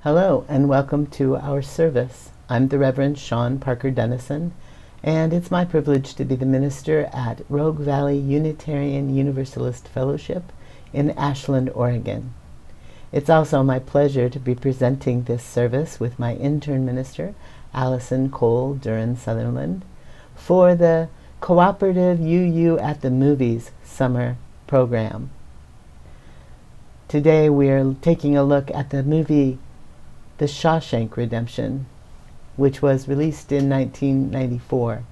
Hello and welcome to our service. I'm the Reverend Sean Parker Dennison, and it's my privilege to be the minister at Rogue Valley Unitarian Universalist Fellowship in Ashland, Oregon. It's also my pleasure to be presenting this service with my intern minister, Allison Cole Duran-Sutherland, for the Cooperative UU at the Movies summer program. Today we're taking a look at the movie The Shawshank Redemption, which was released in 1994,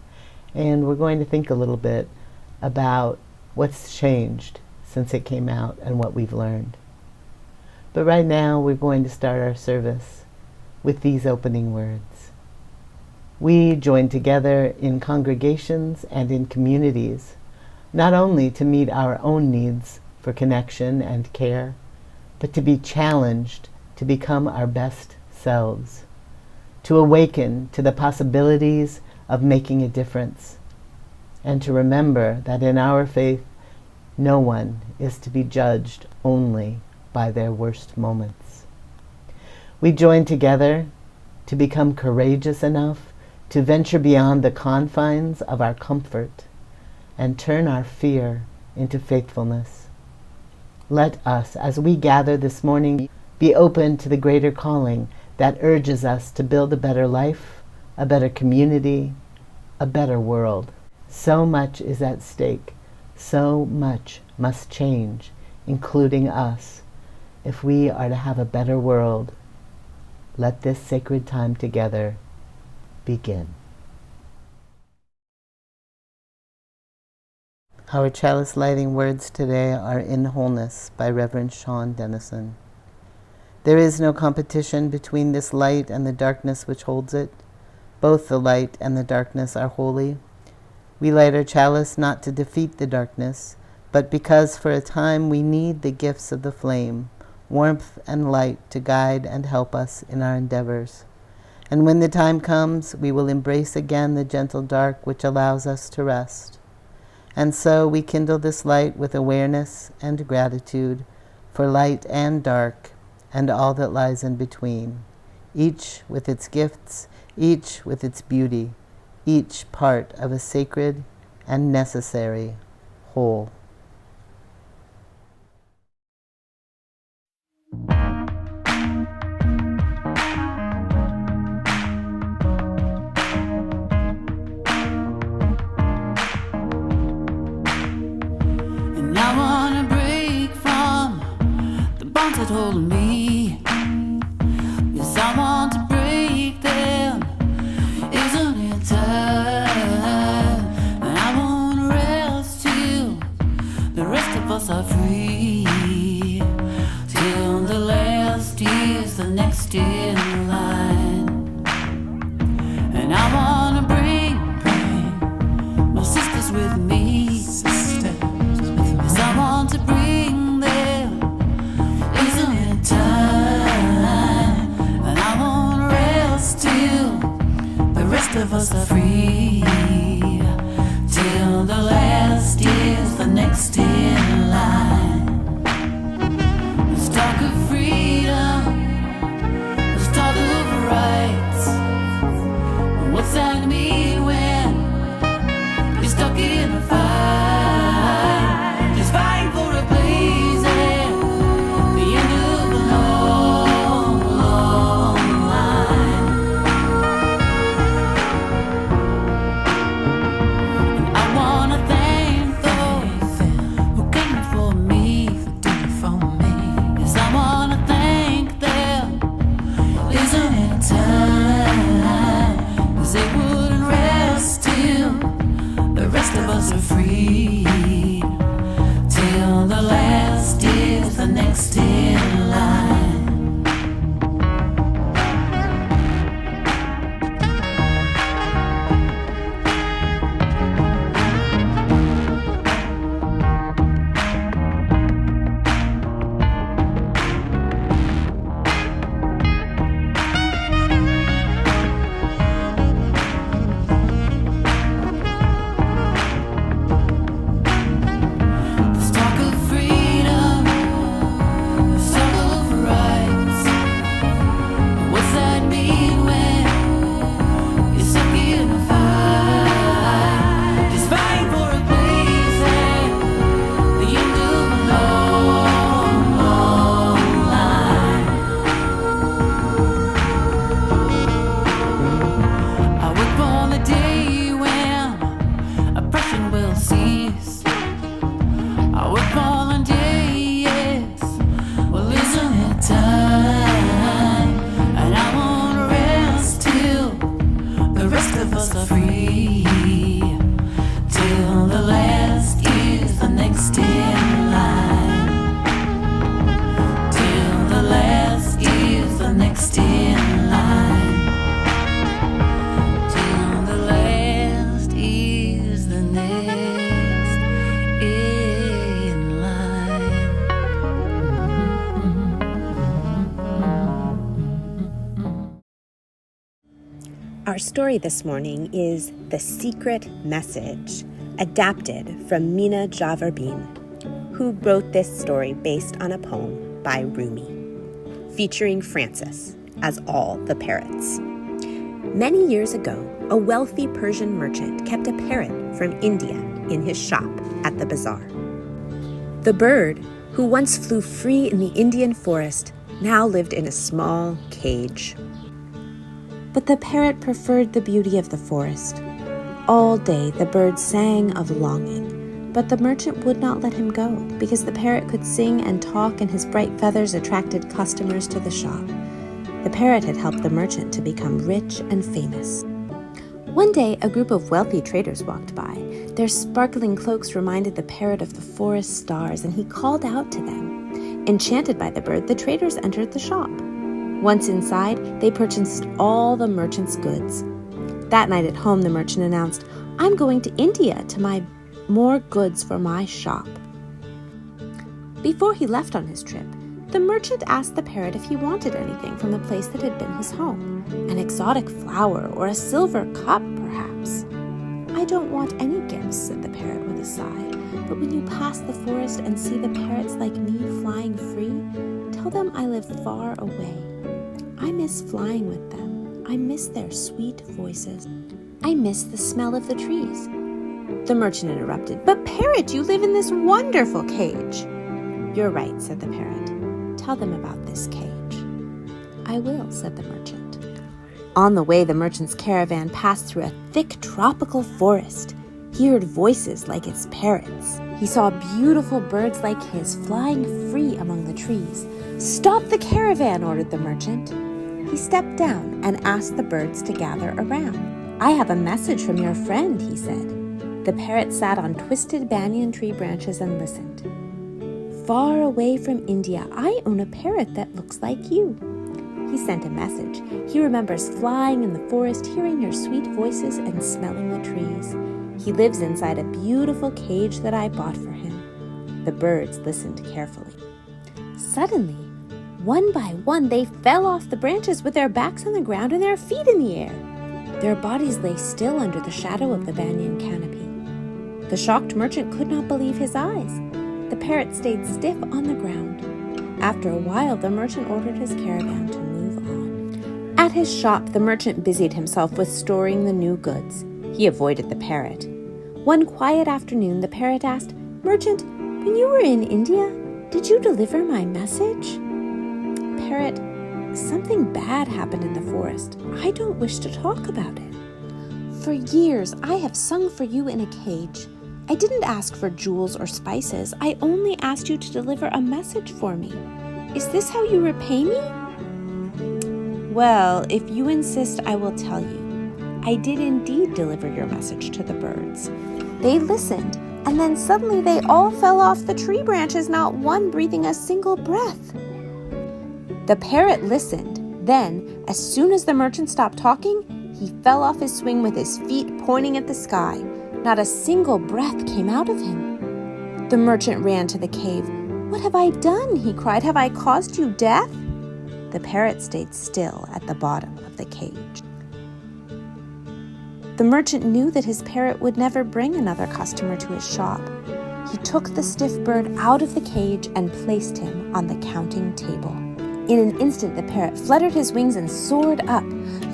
and we're going to think a little bit about what's changed since it came out and what we've learned. But right now we're going to start our service with these opening words. We join together in congregations and in communities, not only to meet our own needs for connection and care, but to be challenged to become our best selves, to awaken to the possibilities of making a difference, and to remember that in our faith, no one is to be judged only by their worst moments. We join together to become courageous enough to venture beyond the confines of our comfort and turn our fear into faithfulness. Let us, as we gather this morning, be open to the greater calling that urges us to build a better life, a better community, a better world. So much is at stake. So much must change, including us, if we are to have a better world. Let this sacred time together begin. Our chalice lighting words today are In Wholeness by Reverend Sean Dennison. There is no competition between this light and the darkness which holds it. Both the light and the darkness are holy. We light our chalice not to defeat the darkness, but because for a time we need the gifts of the flame, warmth and light to guide and help us in our endeavors. And when the time comes, we will embrace again the gentle dark which allows us to rest. And so we kindle this light with awareness and gratitude for light and dark and all that lies in between, each with its gifts, each with its beauty, each part of a sacred and necessary whole. And I wanna break from the bonds that hold me. Yes, I want to break them. Isn't it time? And I wanna rest till the rest of us are free. Till the last is the next in line. And I wanna bring my sisters with me. Yes, I want to bring them. Isn't it time? And I wanna rest till the rest of us are free. Till the last is the next in line. Let's talk of freedom. Let's Our story this morning is The Secret Message, adapted from Mina Javarbin, who wrote this story based on a poem by Rumi, featuring Francis as all the parrots. Many years ago, a wealthy Persian merchant kept a parrot from India in his shop at the bazaar. The bird, who once flew free in the Indian forest, now lived in a small cage. But the parrot preferred the beauty of the forest. All day the bird sang of longing, but the merchant would not let him go because the parrot could sing and talk and his bright feathers attracted customers to the shop. The parrot had helped the merchant to become rich and famous. One day, a group of wealthy traders walked by. Their sparkling cloaks reminded the parrot of the forest stars, and he called out to them. Enchanted by the bird, the traders entered the shop. Once inside, they purchased all the merchant's goods. That night at home, the merchant announced, "I'm going to India to buy more goods for my shop." Before he left on his trip, the merchant asked the parrot if he wanted anything from the place that had been his home. An exotic flower or a silver cup, perhaps. "I don't want any gifts," said the parrot with a sigh. "But when you pass the forest and see the parrots like me flying free, tell them I live far away. I miss flying with them. I miss their sweet voices. I miss the smell of the trees." The merchant interrupted, "But parrot, you live in this wonderful cage." "You're right," said the parrot. "Tell them about this cage." "I will," said the merchant. On the way, the merchant's caravan passed through a thick tropical forest. He heard voices like its parrots. He saw beautiful birds like his flying free among the trees. "Stop the caravan," ordered the merchant. He stepped down and asked the birds to gather around. "I have a message from your friend," he said. The parrot sat on twisted banyan tree branches and listened. "Far away from India, I own a parrot that looks like you." He sent a message. He remembers flying in the forest, hearing your sweet voices and smelling the trees. He lives inside a beautiful cage that I bought for him. The birds listened carefully. Suddenly, one by one, they fell off the branches with their backs on the ground and their feet in the air. Their bodies lay still under the shadow of the banyan canopy. The shocked merchant could not believe his eyes. The parrot stayed stiff on the ground. After a while, the merchant ordered his caravan to move on. At his shop, the merchant busied himself with storing the new goods. He avoided the parrot. One quiet afternoon, the parrot asked, "Merchant, when you were in India, did you deliver my message?" "Parrot, something bad happened in the forest. I don't wish to talk about it. For years, I have sung for you in a cage. I didn't ask for jewels or spices. I only asked you to deliver a message for me. Is this how you repay me?" "Well, if you insist, I will tell you. I did indeed deliver your message to the birds. They listened, and then suddenly they all fell off the tree branches, not one breathing a single breath." The parrot listened. Then, as soon as the merchant stopped talking, he fell off his swing with his feet pointing at the sky. Not a single breath came out of him. The merchant ran to the cave. "What have I done?" he cried. "Have I caused you death?" The parrot stayed still at the bottom of the cage. The merchant knew that his parrot would never bring another customer to his shop. He took the stiff bird out of the cage and placed him on the counting table. In an instant, the parrot fluttered his wings and soared up.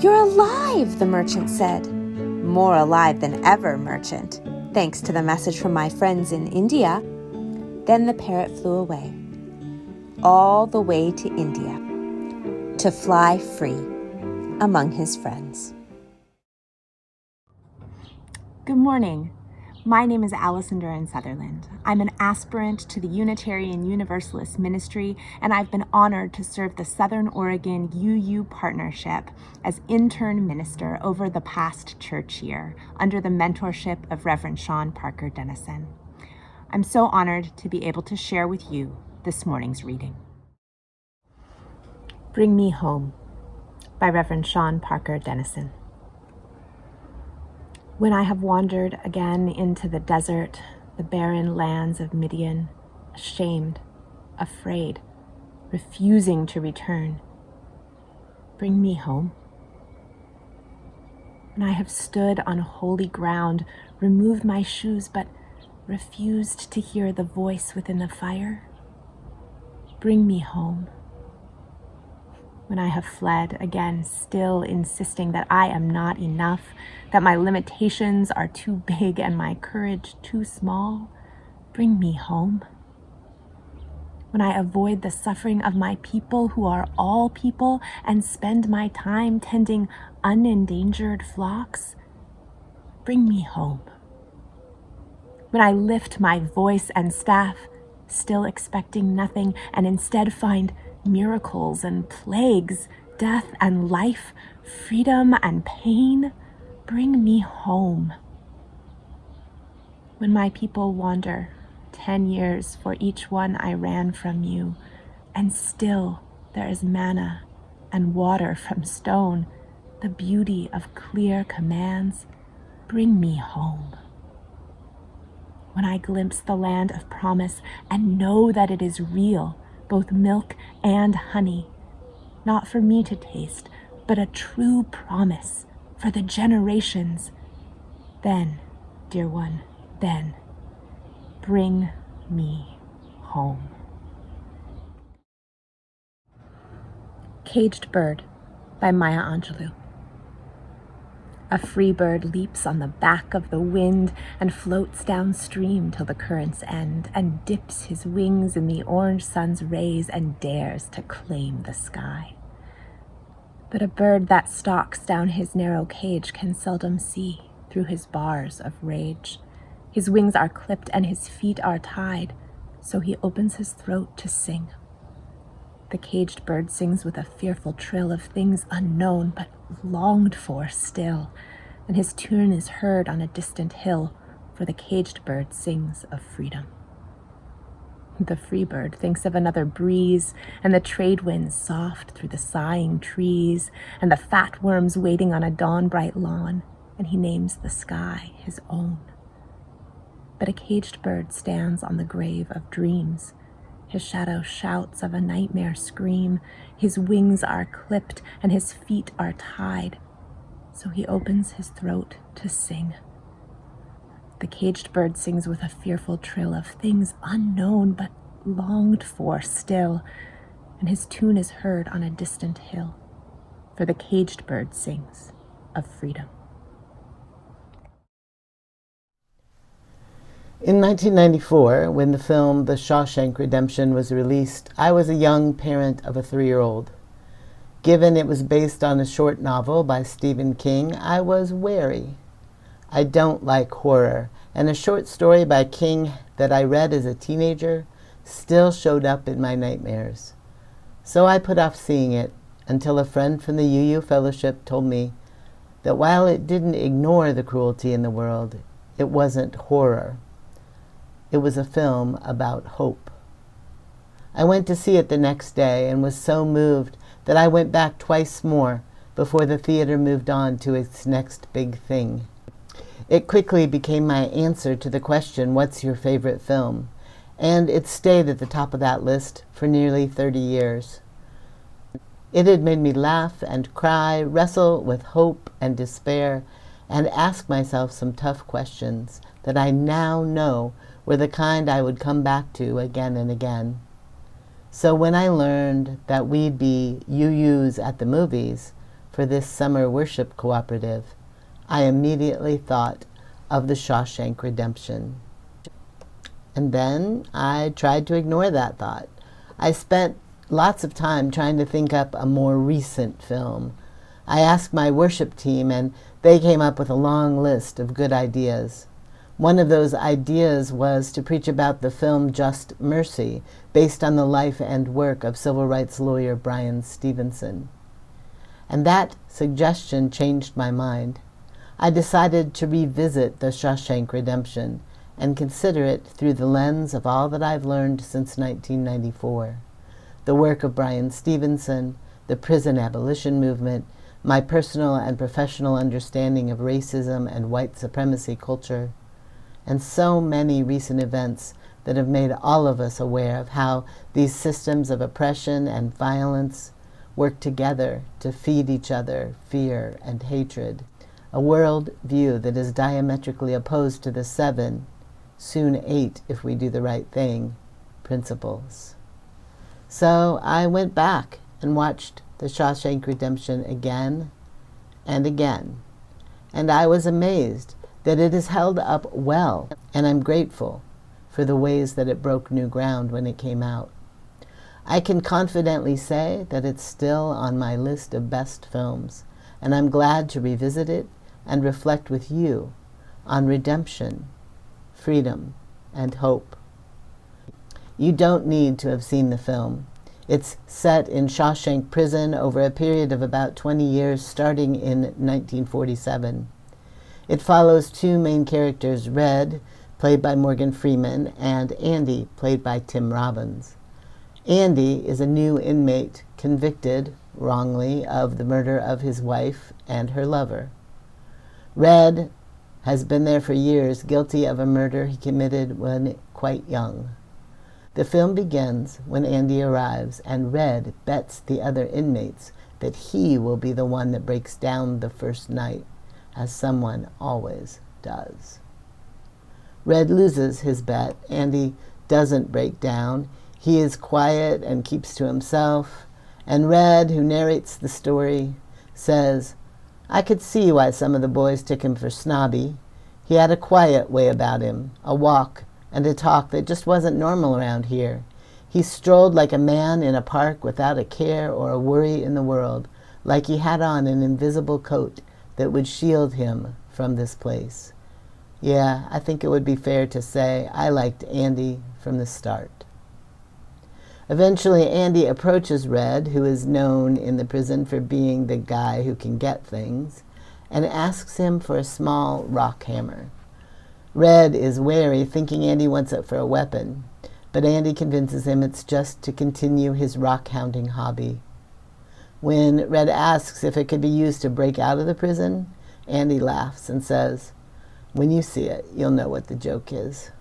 "You're alive," the merchant said. "More alive than ever, merchant, thanks to the message from my friends in India." Then the parrot flew away, all the way to India, to fly free among his friends. Good morning. My name is Allison Duran Sutherland. I'm an aspirant to the Unitarian Universalist Ministry, and I've been honored to serve the Southern Oregon UU Partnership as intern minister over the past church year under the mentorship of Reverend Sean Parker Dennison. I'm so honored to be able to share with you this morning's reading. Bring Me Home by Reverend Sean Parker Dennison. When I have wandered again into the desert, the barren lands of Midian, ashamed, afraid, refusing to return, bring me home. when I have stood on holy ground, removed my shoes, but refused to hear the voice within the fire. Bring me home. When I have fled, again, still insisting that I am not enough, that my limitations are too big and my courage too small, bring me home. When I avoid the suffering of my people who are all people and spend my time tending unendangered flocks, bring me home. When I lift my voice and staff, still expecting nothing, and instead find miracles and plagues, death and life, freedom and pain, bring me home. When my people wander, 10 years for each one I ran from you, and still there is manna and water from stone, the beauty of clear commands, bring me home. When I glimpse the land of promise and know that it is real, both milk and honey, not for me to taste, but a true promise for the generations, then, dear one, then, bring me home. Caged Bird by Maya Angelou. A free bird leaps on the back of the wind and floats downstream till the currents end, and dips his wings in the orange sun's rays and dares to claim the sky. But a bird that stalks down his narrow cage can seldom see through his bars of rage. His wings are clipped and his feet are tied, so he opens his throat to sing. The caged bird sings with a fearful trill of things unknown but longed for still, and his tune is heard on a distant hill, for the caged bird sings of freedom. The free bird thinks of another breeze, and the trade winds soft through the sighing trees, and the fat worms waiting on a dawn-bright lawn, and he names the sky his own. But a caged bird stands on the grave of dreams. His shadow shouts of a nightmare scream. His wings are clipped and his feet are tied, so he opens his throat to sing. The caged bird sings with a fearful trill of things unknown but longed for still, and his tune is heard on a distant hill, for the caged bird sings of freedom. In 1994, when the film The Shawshank Redemption was released, I was a young parent of a 3-year-old. Given it was based on a short novel by Stephen King, I was wary. I don't like horror, and a short story by King that I read as a teenager still showed up in my nightmares. So I put off seeing it until a friend from the UU Fellowship told me that while it didn't ignore the cruelty in the world, it wasn't horror. It was a film about hope. I went to see it the next day and was so moved that I went back twice more before the theater moved on to its next big thing. It quickly became my answer to the question, "What's your favorite film?" And it stayed at the top of that list for nearly 30 years. It had made me laugh and cry, wrestle with hope and despair, and ask myself some tough questions that I now know were the kind I would come back to again and again. So when I learned that we'd be UUs at the movies for this summer worship cooperative, I immediately thought of The Shawshank Redemption. And then I tried to ignore that thought. I spent lots of time trying to think up a more recent film. I asked my worship team, and they came up with a long list of good ideas. One of those ideas was to preach about the film Just Mercy, based on the life and work of civil rights lawyer Bryan Stevenson. And that suggestion changed my mind. I decided to revisit The Shawshank Redemption and consider it through the lens of all that I've learned since 1994. The work of Bryan Stevenson, the prison abolition movement, my personal and professional understanding of racism and white supremacy culture, and so many recent events that have made all of us aware of how these systems of oppression and violence work together to feed each other fear and hatred. a world view that is diametrically opposed to the 7, soon 8 if we do the right thing, principles. So I went back and watched The Shawshank Redemption again and again, and I was amazed that it has held up well, and I'm grateful for the ways that it broke new ground when it came out. I can confidently say that it's still on my list of best films, and I'm glad to revisit it and reflect with you on redemption, freedom, and hope. You don't need to have seen the film. It's set in Shawshank Prison over a period of about 20 years, starting in 1947. It follows two main characters, Red, played by Morgan Freeman, and Andy, played by Tim Robbins. Andy is a new inmate convicted, wrongly, of the murder of his wife and her lover. Red has been there for years, guilty of a murder he committed when quite young. The film begins when Andy arrives, and Red bets the other inmates that he will be the one that breaks down the first night, as someone always does. Red loses his bet. Andy doesn't break down. He is quiet and keeps to himself, and Red, who narrates the story, says, "I could see why some of the boys took him for snobby. He had a quiet way about him, a walk and a talk that just wasn't normal around here. He strolled like a man in a park without a care or a worry in the world, like he had on an invisible coat that would shield him from this place." Yeah, I think it would be fair to say I liked Andy from the start. Eventually, Andy approaches Red, who is known in the prison for being the guy who can get things, and asks him for a small rock hammer. Red is wary, thinking Andy wants it for a weapon, but Andy convinces him it's just to continue his rock-hounding hobby. When Red asks if it could be used to break out of the prison, Andy laughs and says, "When you see it, you'll know what the joke is."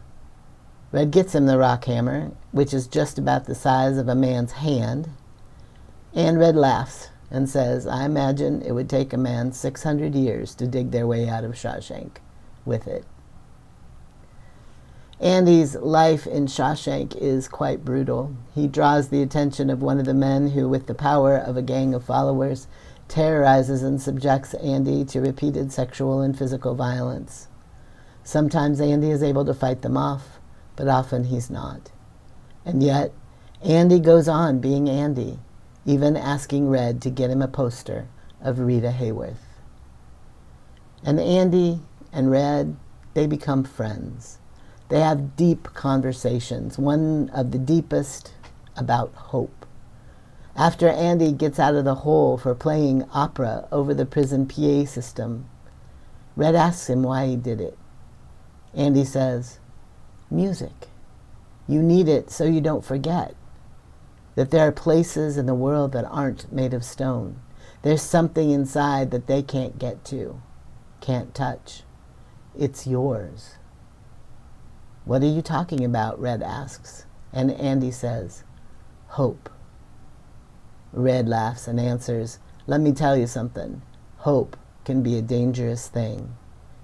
Red gets him the rock hammer, which is just about the size of a man's hand, and Red laughs and says, "I imagine it would take a man 600 years to dig their way out of Shawshank with it." Andy's life in Shawshank is quite brutal. He draws the attention of one of the men who, with the power of a gang of followers, terrorizes and subjects Andy to repeated sexual and physical violence. Sometimes Andy is able to fight them off, but often he's not. And yet, Andy goes on being Andy, even asking Red to get him a poster of Rita Hayworth. And Andy and Red, they become friends. They have deep conversations, one of the deepest about hope. After Andy gets out of the hole for playing opera over the prison PA system, Red asks him why he did it. Andy says, "Music. You need it so you don't forget that there are places in the world that aren't made of stone. There's something inside that they can't get to, can't touch. It's yours." "What are you talking about?" Red asks. And Andy says, "Hope." Red laughs and answers, "Let me tell you something. Hope can be a dangerous thing.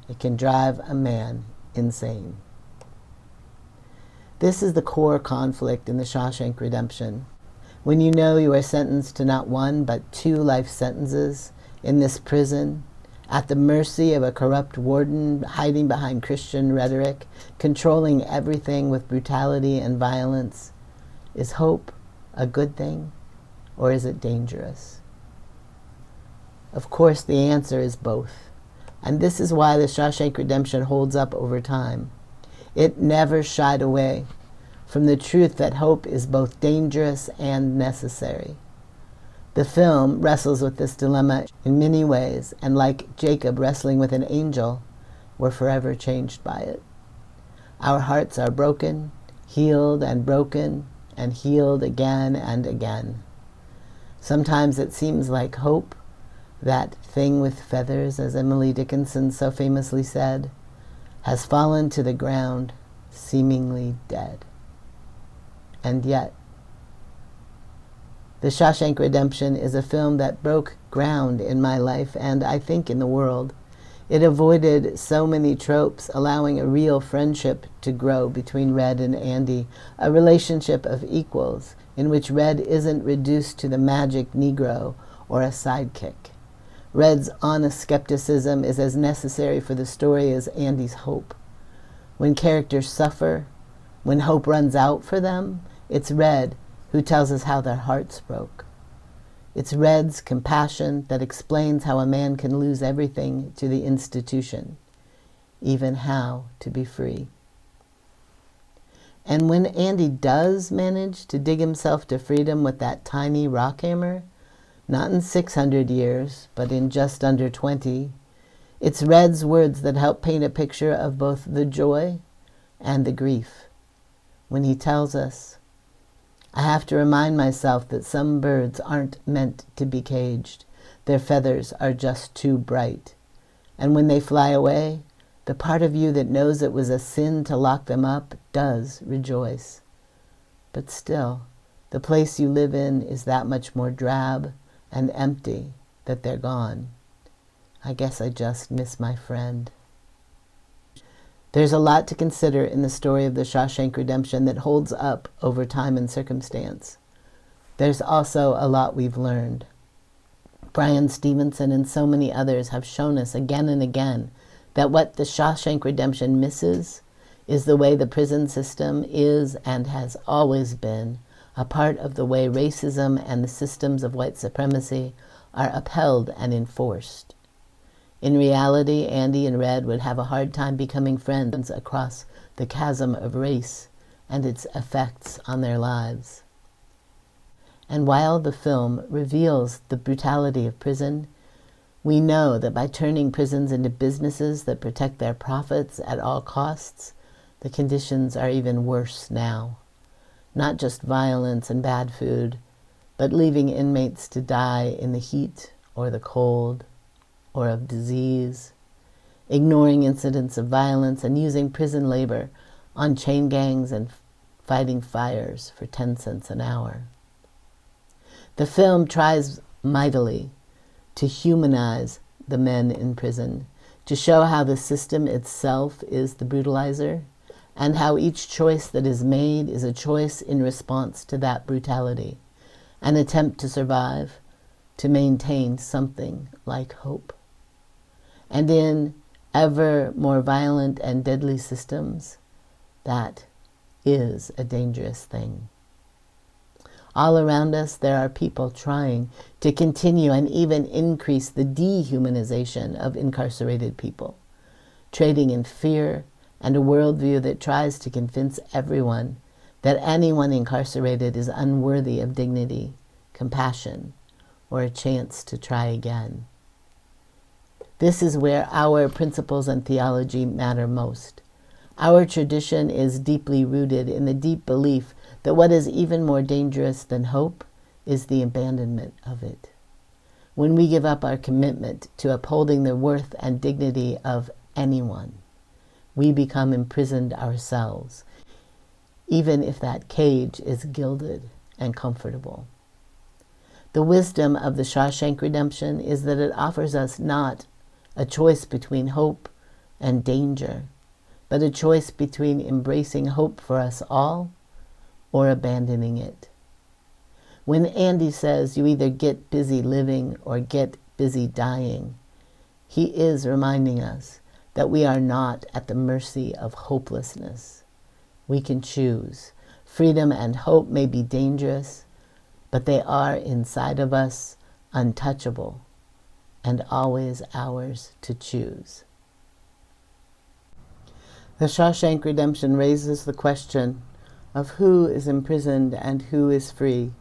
It can drive a man insane." This is the core conflict in The Shawshank Redemption. When you know you are sentenced to not one but 2 life sentences in this prison, at the mercy of a corrupt warden hiding behind Christian rhetoric, controlling everything with brutality and violence, is hope a good thing, or is it dangerous? Of course, the answer is both. And this is why The Shawshank Redemption holds up over time. It never shied away from the truth that hope is both dangerous and necessary. The film wrestles with this dilemma in many ways, and like Jacob wrestling with an angel, we're forever changed by it. Our hearts are broken, healed and broken, and healed again and again. Sometimes it seems like hope, that thing with feathers, as Emily Dickinson so famously said, has fallen to the ground, seemingly dead. And yet, The Shawshank Redemption is a film that broke ground in my life and I think in the world. It avoided so many tropes, allowing a real friendship to grow between Red and Andy, a relationship of equals in which Red isn't reduced to the magic Negro or a sidekick. Red's honest skepticism is as necessary for the story as Andy's hope. When characters suffer, when hope runs out for them, it's Red who tells us how their hearts broke. It's Red's compassion that explains how a man can lose everything to the institution, even how to be free. And when Andy does manage to dig himself to freedom with that tiny rock hammer, not in 600 years, but in just under 20, it's Red's words that help paint a picture of both the joy and the grief. When he tells us, "I have to remind myself that some birds aren't meant to be caged. Their feathers are just too bright. And when they fly away, the part of you that knows it was a sin to lock them up does rejoice. But still, the place you live in is that much more drab and empty that they're gone. I guess I just miss my friend." There's a lot to consider in the story of the Shawshank Redemption that holds up over time and circumstance. There's also a lot we've learned. Brian Stevenson and so many others have shown us again and again that what the Shawshank Redemption misses is the way the prison system is and has always been a part of the way racism and the systems of white supremacy are upheld and enforced. In reality, Andy and Red would have a hard time becoming friends across the chasm of race and its effects on their lives. And while the film reveals the brutality of prison, we know that by turning prisons into businesses that protect their profits at all costs, the conditions are even worse now. Not just violence and bad food, but leaving inmates to die in the heat or the cold, or of disease, ignoring incidents of violence and using prison labor on chain gangs and fighting fires for 10 cents an hour. The film tries mightily to humanize the men in prison, to show how the system itself is the brutalizer, and how each choice that is made is a choice in response to that brutality, an attempt to survive, to maintain something like hope. And in ever more violent and deadly systems, that is a dangerous thing. All around us, there are people trying to continue and even increase the dehumanization of incarcerated people, trading in fear and a worldview that tries to convince everyone that anyone incarcerated is unworthy of dignity, compassion, or a chance to try again. This is where our principles and theology matter most. Our tradition is deeply rooted in the deep belief that what is even more dangerous than hope is the abandonment of it. When we give up our commitment to upholding the worth and dignity of anyone, we become imprisoned ourselves, even if that cage is gilded and comfortable. The wisdom of the Shawshank Redemption is that it offers us not a choice between hope and danger, but a choice between embracing hope for us all or abandoning it. When Andy says you either get busy living or get busy dying, he is reminding us that we are not at the mercy of hopelessness. We can choose. Freedom and hope may be dangerous, but they are inside of us, untouchable, and always ours to choose. The Shawshank Redemption raises the question of who is imprisoned and who is free.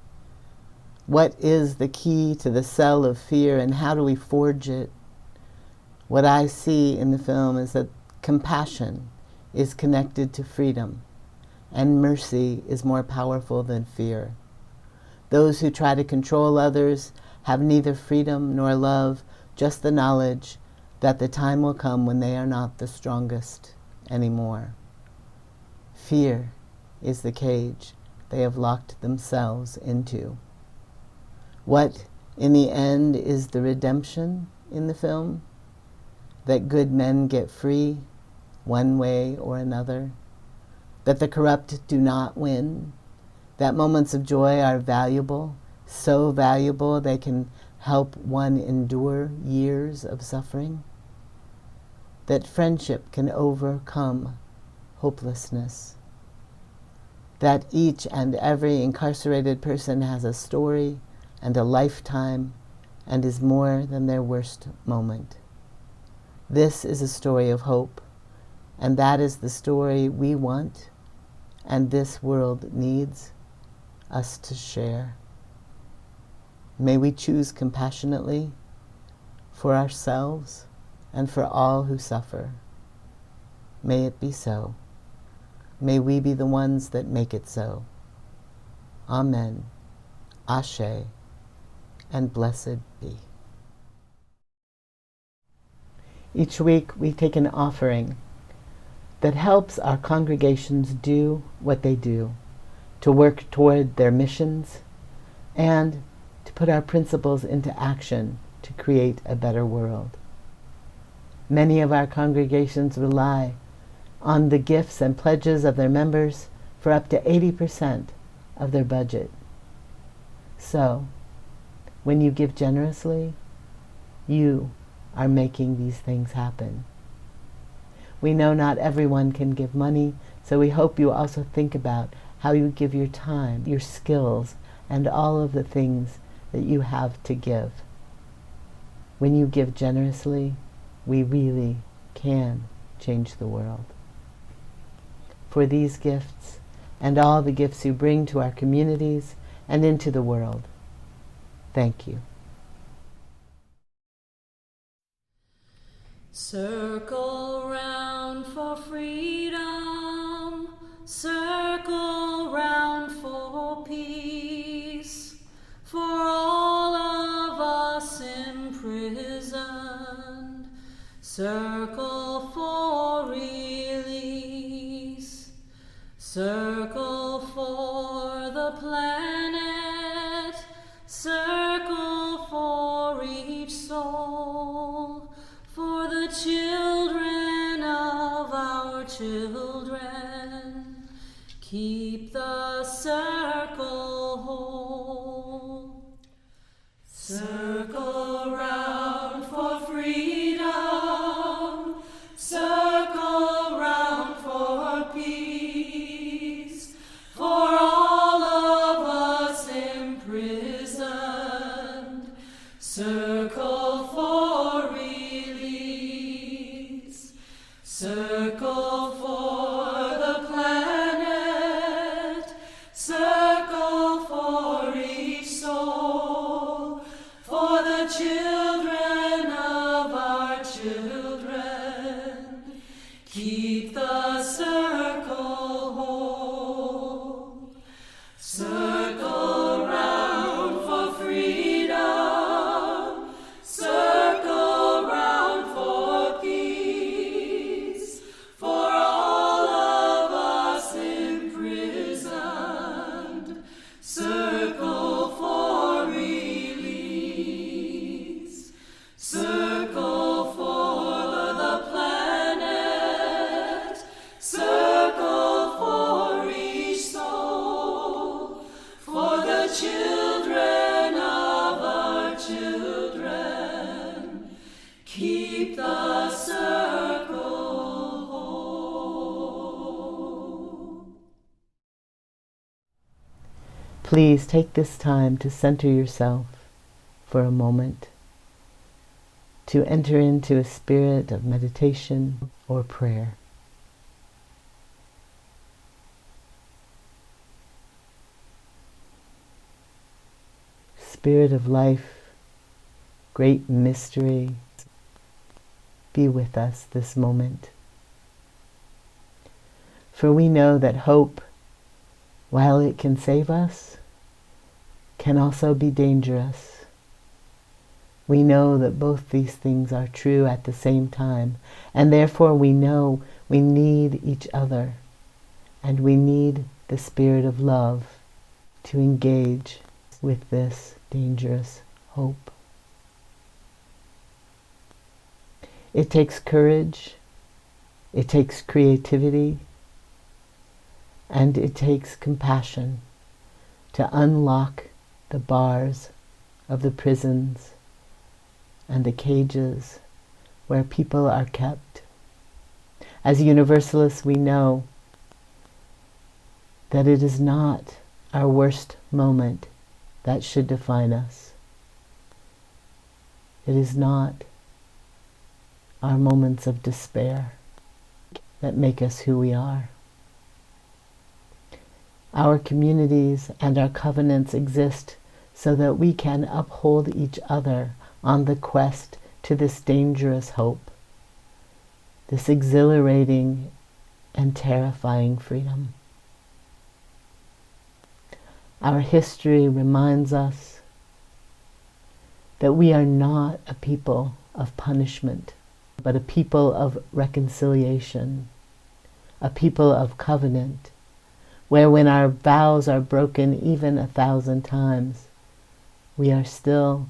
What is the key to the cell of fear and how do we forge it? What I see in the film is that compassion is connected to freedom and mercy is more powerful than fear. Those who try to control others have neither freedom nor love, just the knowledge that the time will come when they are not the strongest anymore. Fear is the cage they have locked themselves into. What, in the end, is the redemption in the film? that good men get free one way or another, that the corrupt do not win, that moments of joy are valuable, so valuable they can help one endure years of suffering, that friendship can overcome hopelessness, that each and every incarcerated person has a story and a lifetime and is more than their worst moment. This is a story of hope, and that is the story we want and this world needs us to share. May we choose compassionately for ourselves and for all who suffer. May it be so. May we be the ones that make it so. Amen. Ashe, and blessed be. Each week we take an offering that helps our congregations do what they do, to work toward their missions, and to put our principles into action to create a better world. Many of our congregations rely on the gifts and pledges of their members for up to 80% of their budget. So, when you give generously, you are making these things happen. We know not everyone can give money, so we hope you also think about how you give your time, your skills, and all of the things that you have to give. When you give generously, we really can change the world. For these gifts and all the gifts you bring to our communities and into the world, thank you. Circle round for freedom, circle round for peace, for all of us imprisoned, circle for release, circle for the planet, circle for each soul, for the children of our children. Keep the circle whole. Circle round for freedom, circle round for peace, for all of us imprisoned, circle for release, circle for the planet, circle for each soul, for the children of our children. Keep the circle whole. Circle round for freedom, circle round for peace, for all of us imprisoned, circle for release, circle for the planet, circle for each soul, for the children of our children. Keep the circle whole. Please take this time to center yourself for a moment, to enter into a spirit of meditation or prayer. Spirit of life, great mystery, be with us this moment. For we know that hope, while it can save us, can also be dangerous. We know that both these things are true at the same time, and therefore we know we need each other, and we need the spirit of love to engage with this dangerous hope. It takes courage, it takes creativity, and it takes compassion to unlock the bars of the prisons and the cages where people are kept. As Universalists, we know that it is not our worst moment that should define us. It is not our moments of despair that make us who we are. Our communities and our covenants exist so that we can uphold each other on the quest to this dangerous hope, this exhilarating and terrifying freedom. Our history reminds us that we are not a people of punishment, but a people of reconciliation, a people of covenant, where when our vows are broken even 1,000 times, we are still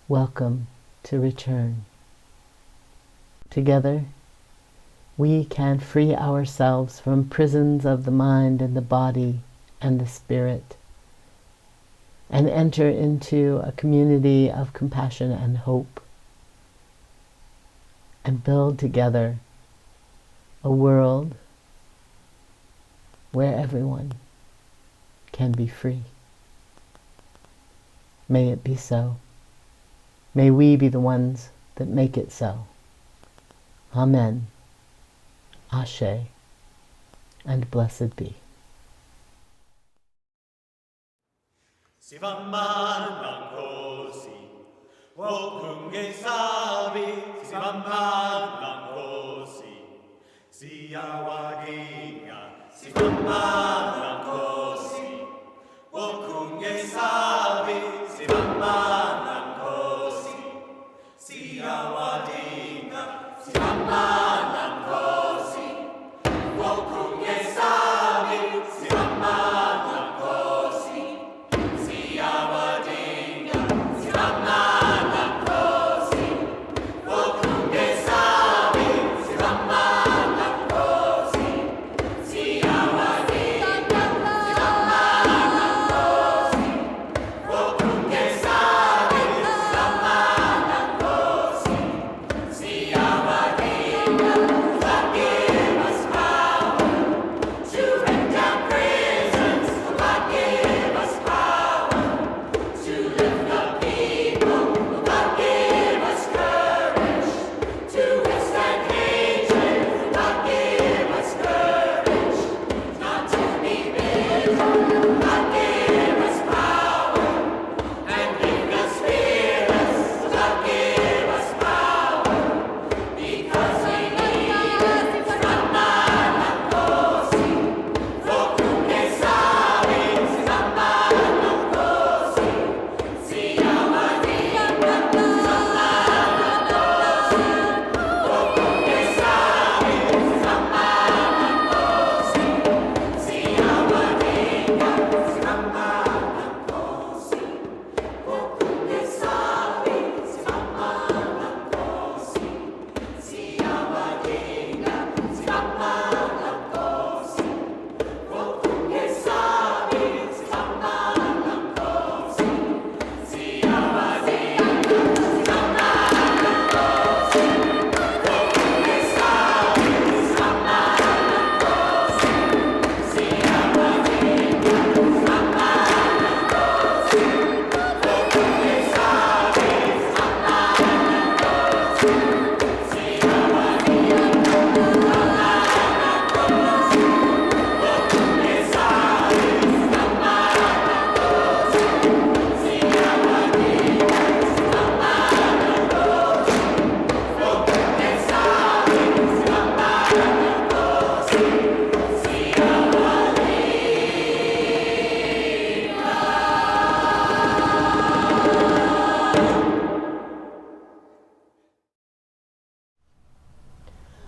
welcome to return. Together, we can free ourselves from prisons of the mind and the body and the spirit, and enter into a community of compassion and hope, and build together a world where everyone can be free. May it be so. May we be the ones that make it so. Amen. Ashe, and blessed be. Si van man così, o con che sabi, si van man così, si awaginga, si van man così, o con che sabi, si van man così, si awaginga, si van man così, o con che sabi, si van man così.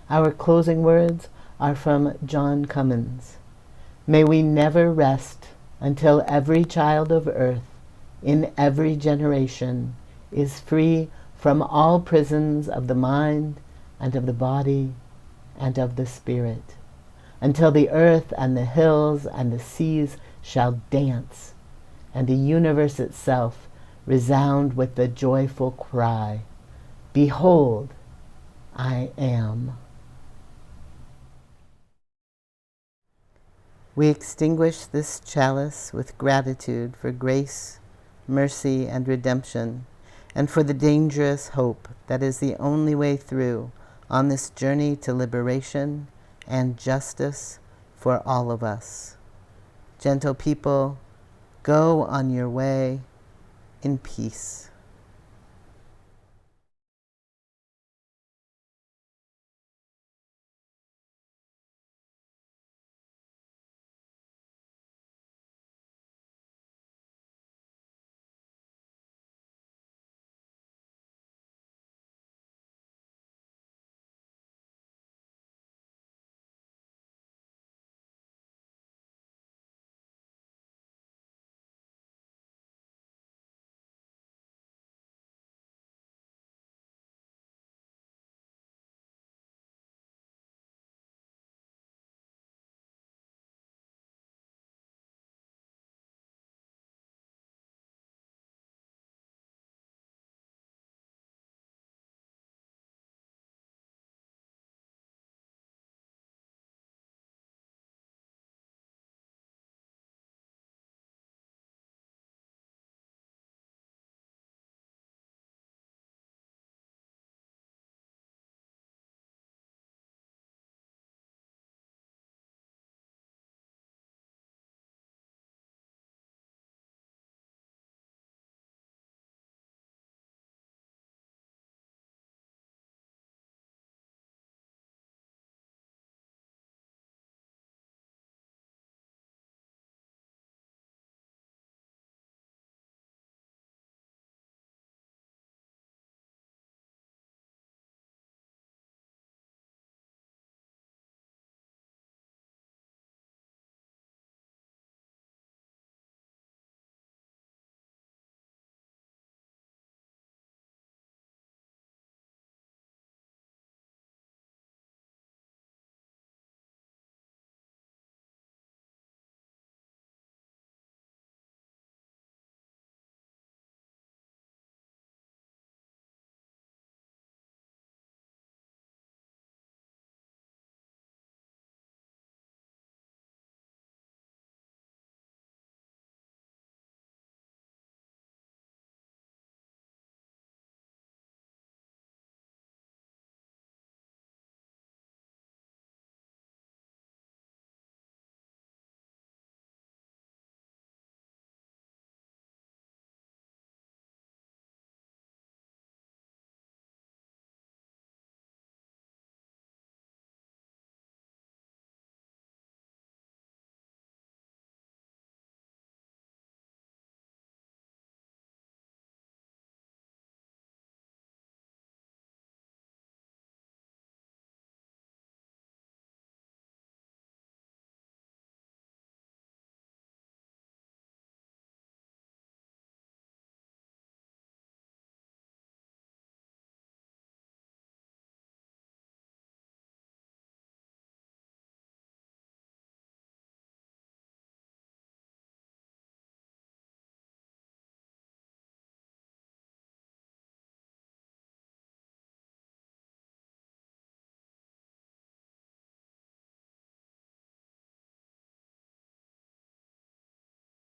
Our closing words are from John Cummins. May we never rest until every child of earth in every generation is free from all prisons of the mind and of the body and of the spirit, until the earth and the hills and the seas shall dance, and the universe itself resound with the joyful cry, "Behold, I am." We extinguish this chalice with gratitude for grace, mercy, and redemption, and for the dangerous hope that is the only way through on this journey to liberation and justice for all of us. Gentle people, go on your way in peace.